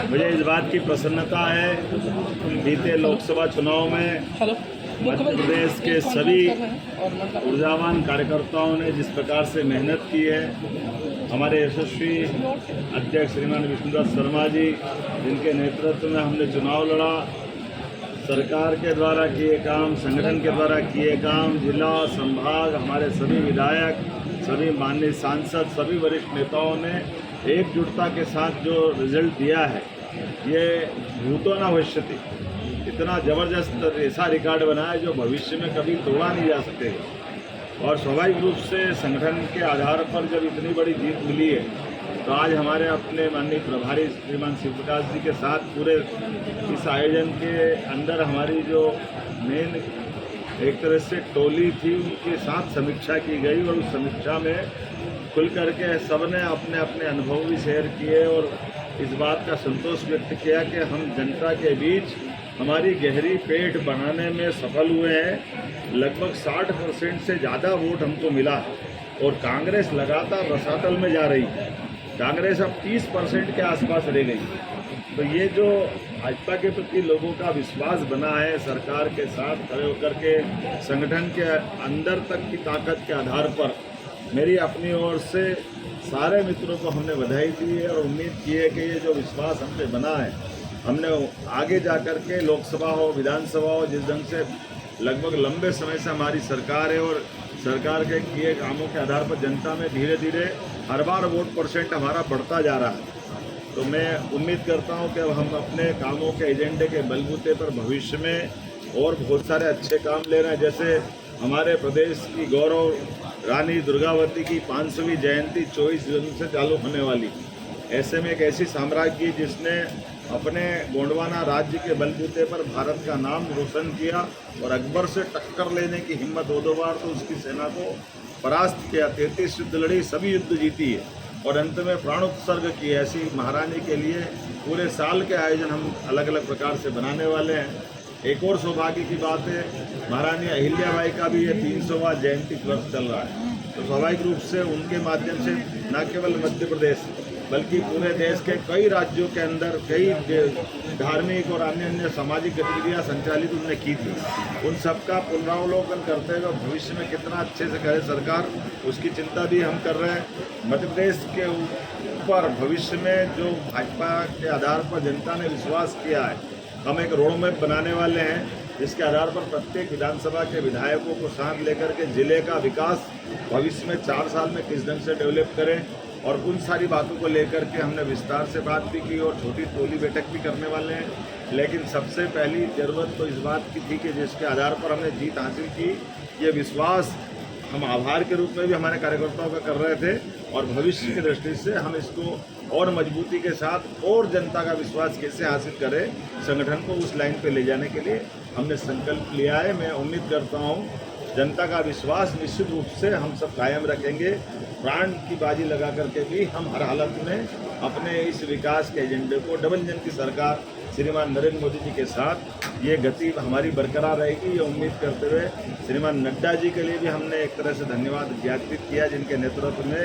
मुझे इस बात की प्रसन्नता है, बीते लोकसभा चुनाव में मध्य प्रदेश के सभी ऊर्जावान कार्यकर्ताओं ने जिस प्रकार से मेहनत की है, हमारे यशस्वी अध्यक्ष श्रीमान विष्णुदत्त शर्मा जी जिनके नेतृत्व में हमने चुनाव लड़ा, सरकार के द्वारा किए काम, संगठन के द्वारा किए काम, जिला संभाग, हमारे सभी विधायक, सभी माननीय सांसद, सभी वरिष्ठ नेताओं ने एकजुटता के साथ जो रिजल्ट दिया है, ये भूतो न भविष्यति, इतना ज़बरदस्त ऐसा रिकॉर्ड बना है जो भविष्य में कभी तोड़ा नहीं जा सकेगा। और स्वाभाविक रूप से संगठन के आधार पर जब इतनी बड़ी जीत मिली है, तो आज हमारे अपने माननीय प्रभारी श्रीमान शिव प्रकाश जी के साथ पूरे इस आयोजन के अंदर हमारी जो मेन एक तरह से टोली थी, उनके साथ समीक्षा की गई और उस समीक्षा में खुल करके सबने अपने अपने अनुभव भी शेयर किए और इस बात का संतोष व्यक्त किया कि हम जनता के बीच हमारी गहरी पेठ बनाने में सफल हुए हैं। लगभग 60% से ज़्यादा वोट हमको मिला है और कांग्रेस लगातार रसातल में जा रही है। कांग्रेस अब 30% के आसपास रह गई। तो ये जो भाजपा के प्रति लोगों का विश्वास बना है, सरकार के साथ खड़े होकर के संगठन के अंदर तक की ताकत के आधार पर, मेरी अपनी ओर से सारे मित्रों को हमने बधाई दी है और उम्मीद की है कि ये जो विश्वास हम पे बना है, हमने आगे जा कर के लोकसभा हो, विधानसभा हो, जिस ढंग से लगभग लंबे समय से हमारी सरकार है और सरकार के किए कामों के आधार पर जनता में धीरे धीरे हर बार वोट परसेंट हमारा बढ़ता जा रहा है। तो मैं उम्मीद करता हूं कि अब हम अपने कामों के एजेंडे के बलबूते पर भविष्य में और बहुत सारे अच्छे काम ले रहे हैं। जैसे हमारे प्रदेश की गौरव रानी दुर्गावती की 500वीं जयंती 24 जून से चालू होने वाली। ऐसे में एक ऐसी साम्राज्य जिसने अपने गोंडवाना राज्य के बलबूते पर भारत का नाम रोशन किया और अकबर से टक्कर लेने की हिम्मत दो बार तो उसकी सेना को परास्त किया, 33 युद्ध लड़ी, सभी युद्ध जीती है और अंत में प्राण उत्सर्ग की। ऐसी महारानी के लिए पूरे साल के आयोजन हम अलग अलग प्रकार से बनाने वाले हैं। एक और सौभाग्य की बात है, महारानी अहिल्याबाई का भी ये 300वां जयंती वर्ष चल रहा है। तो स्वाभाविक रूप से उनके माध्यम से न केवल मध्य प्रदेश बल्कि पूरे देश के कई राज्यों के अंदर कई धार्मिक और अन्य अन्य सामाजिक गतिविधियां संचालित उन्होंने की थी। उन सबका पुनरावलोकन करते हुए भविष्य में कितना अच्छे से करे सरकार, उसकी चिंता भी हम कर रहे हैं। मध्य प्रदेश के ऊपर भविष्य में जो भाजपा के आधार पर जनता ने विश्वास किया है, हम एक रोड मैप बनाने वाले हैं जिसके आधार पर प्रत्येक विधानसभा के विधायकों को साथ लेकर के जिले का विकास भविष्य में 4 साल में किस ढंग से डेवलप करें, और उन सारी बातों को लेकर के हमने विस्तार से बात भी की और छोटी टोली बैठक भी करने वाले हैं। लेकिन सबसे पहली ज़रूरत तो इस बात की थी कि जिसके आधार पर हमने जीत हासिल की, ये विश्वास हम आभार के रूप में भी हमारे कार्यकर्ताओं का कर रहे थे और भविष्य की दृष्टि से हम इसको और मजबूती के साथ और जनता का विश्वास कैसे हासिल करें, संगठन को उस लाइन पे ले जाने के लिए हमने संकल्प लिया है। मैं उम्मीद करता हूँ जनता का विश्वास निश्चित रूप से हम सब कायम रखेंगे। प्राण की बाजी लगा करके भी हम हर हालत में अपने इस विकास के एजेंडे को, डबल इंजन की सरकार श्रीमान नरेंद्र मोदी जी के साथ ये गति हमारी बरकरार रहेगी, ये उम्मीद करते हुए श्रीमान नड्डा जी के लिए भी हमने एक तरह से धन्यवाद ज्ञापित किया, जिनके नेतृत्व में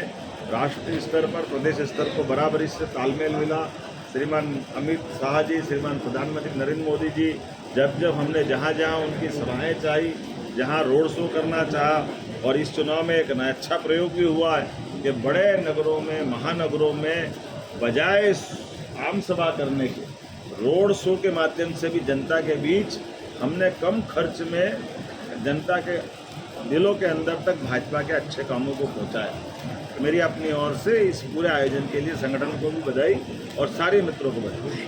राष्ट्रीय स्तर पर प्रदेश स्तर को बराबरी से तालमेल मिला। श्रीमान अमित शाह जी, श्रीमान प्रधानमंत्री नरेंद्र मोदी जी, जब हमने जहाँ जहाँ उनकी सभाएँ चाही, जहाँ रोड शो करना चाहा, और इस चुनाव में एक अच्छा प्रयोग भी हुआ है कि बड़े नगरों में, महानगरों में बजाय आम सभा करने के रोड शो के माध्यम से भी जनता के बीच हमने कम खर्च में जनता के दिलों के अंदर तक भाजपा के अच्छे कामों को पहुंचाया। तो मेरी अपनी ओर से इस पूरे आयोजन के लिए संगठन को भी बधाई और सारे मित्रों को बधाई।